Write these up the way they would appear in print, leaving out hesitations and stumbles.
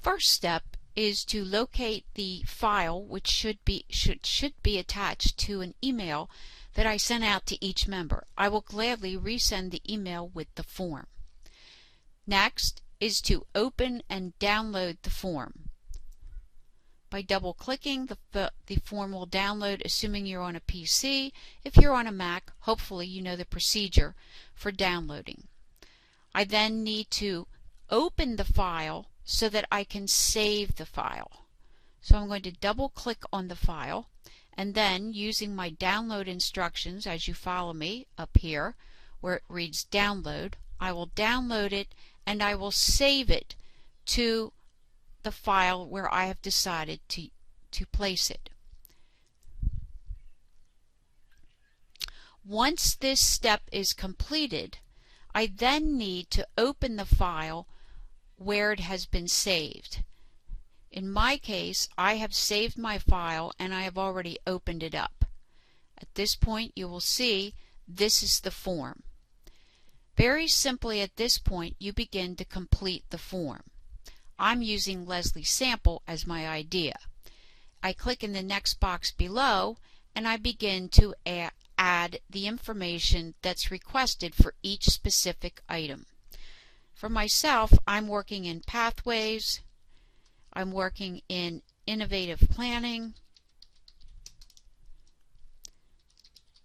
first step is to locate the file, which should be attached to an email that I sent out to each member. I will gladly resend the email with the form. Next is to open and download the form. By double-clicking, the form will download, assuming you're on a PC. If you're on a Mac, hopefully you know the procedure for downloading. I then need to open the file so that I can save the file. So I'm going to double-click on the file, and then using my download instructions, as you follow me up here where it reads download, I will download it and I will save it to the file where I have decided to place it. Once this step is completed, I then need to open the file where it has been saved. In my case, I have saved my file and I have already opened it up. At this point, you will see this is the form. Very simply at this point, you begin to complete the form. I'm using Leslie Sample as my idea. I click in the next box below and I begin to add the information that's requested for each specific item. For myself, I'm working in Pathways, I'm working in Innovative Planning,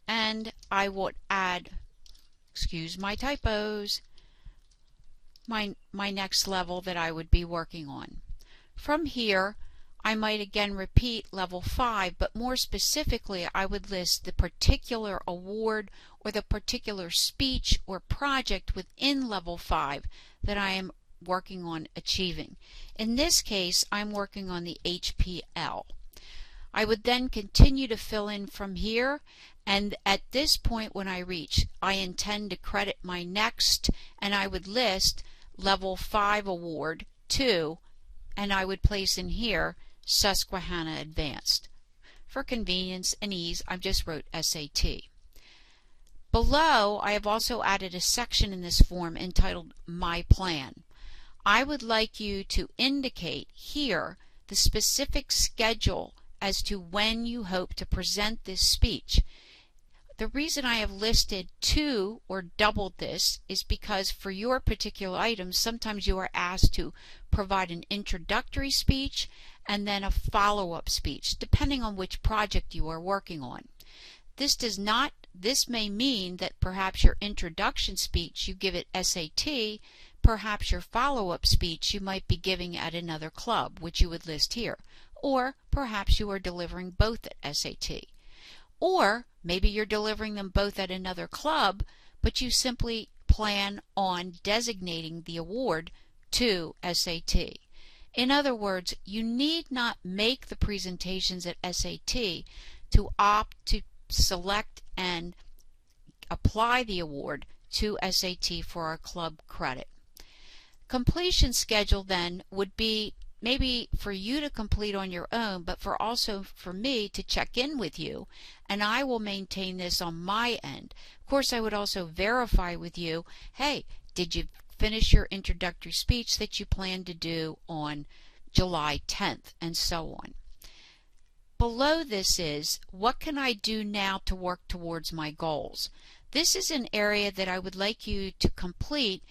and I would add, excuse my typos, my next level that I would be working on. From here, I might again repeat level 5, but more specifically I would list the particular award or the particular speech or project within level 5 that I am working on achieving. In this case, I'm working on the HPL. I would then continue to fill in from here, and at this point when I reach, I intend to credit my next, and I would list level 5 award 2, and I would place in here Susquehanna Advanced. For convenience and ease, I just wrote SAT. Below, I have also added a section in this form entitled My Plan. I would like you to indicate here the specific schedule as to when you hope to present this speech. The reason I have listed 2 or doubled this is because for your particular items, sometimes you are asked to provide an introductory speech and then a follow-up speech, depending on which project you are working on. This may mean that perhaps your introduction speech you give at SAT, perhaps your follow-up speech you might be giving at another club, which you would list here, or perhaps you are delivering both at SAT. Or maybe you're delivering them both at another club, but you simply plan on designating the award to SAT. In other words, you need not make the presentations at SAT to opt to select and apply the award to SAT for our club credit. Completion schedule then would be maybe for you to complete on your own, but also for me to check in with you, and I will maintain this on my end. Of course, I would also verify with you, hey, did you finish your introductory speech that you plan to do on July 10th, and so on. Below this is, what can I do now to work towards my goals? This is an area that I would like you to complete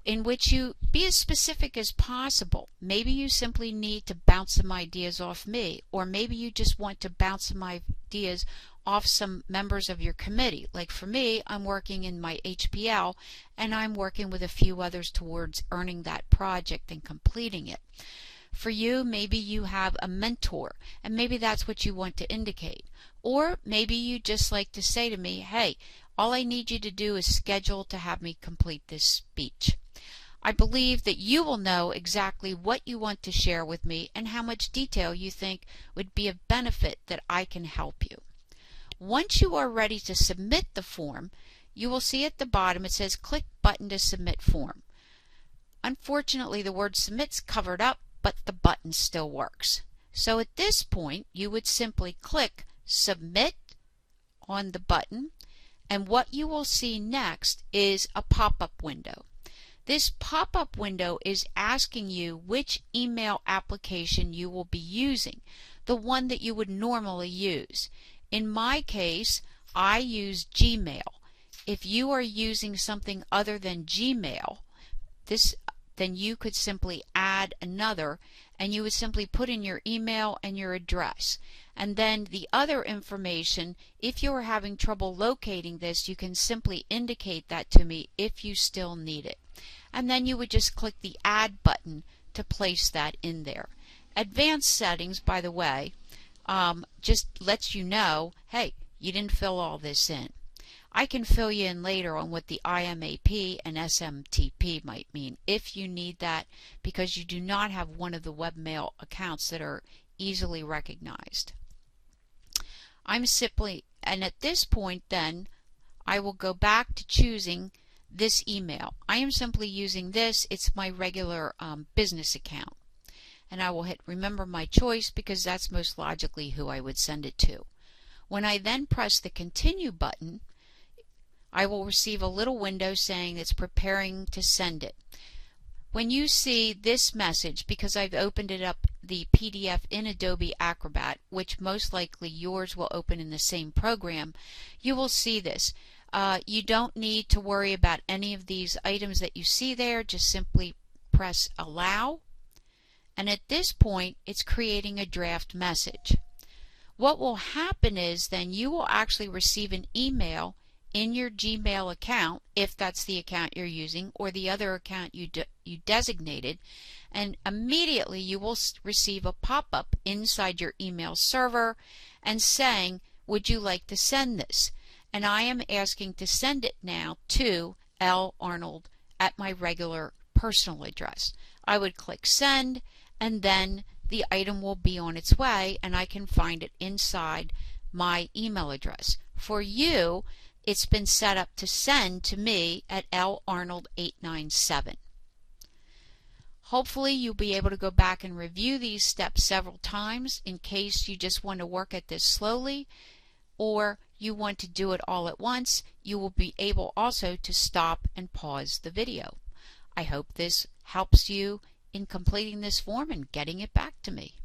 in which you be as specific as possible. Maybe you simply need to bounce some ideas off me, or maybe you just want to bounce some ideas off some members of your committee. Like for me, I'm working in my HPL and I'm working with a few others towards earning that project and completing it. For you, maybe you have a mentor and maybe that's what you want to indicate. Or maybe you just like to say to me, hey, all I need you to do is schedule to have me complete this speech. I believe that you will know exactly what you want to share with me and how much detail you think would be of benefit that I can help you. Once you are ready to submit the form, you will see at the bottom it says click button to submit form. Unfortunately, the word submit's covered up, but the button still works. So at this point, you would simply click submit on the button, and what you will see next is a pop-up window. This pop-up window is asking you which email application you will be using, the one that you would normally use. In my case, I use Gmail. If you are using something other than Gmail, then you could simply add another, and you would simply put in your email and your address. And then the other information, if you are having trouble locating this, you can simply indicate that to me if you still need it. And then you would just click the Add button to place that in there. Advanced settings, by the way, just lets you know, hey, you didn't fill all this in. I can fill you in later on what the IMAP and SMTP might mean if you need that, because you do not have one of the webmail accounts that are easily recognized. And at this point then, I will go back to choosing this email. I am simply using this. It's my regular business account. And I will hit remember my choice because that's most logically who I would send it to. When I then press the continue button, I will receive a little window saying it's preparing to send it. When you see this message, because I've opened it up the PDF in Adobe Acrobat, which most likely yours will open in the same program, you will see this. You don't need to worry about any of these items that you see there. Just simply press allow, and at this point it's creating a draft message. What will happen is then you will actually receive an email in your Gmail account, if that's the account you're using, or the other account you designated, and immediately you will receive a pop-up inside your email server and saying, would you like to send this? And I am asking to send it now to L. Arnold at my regular personal address. I would click send, and then the item will be on its way and I can find it inside my email address. For you, it's been set up to send to me at larnold897. Hopefully you'll be able to go back and review these steps several times in case you just want to work at this slowly, or you want to do it all at once. You will be able also to stop and pause the video. I hope this helps you in completing this form and getting it back to me.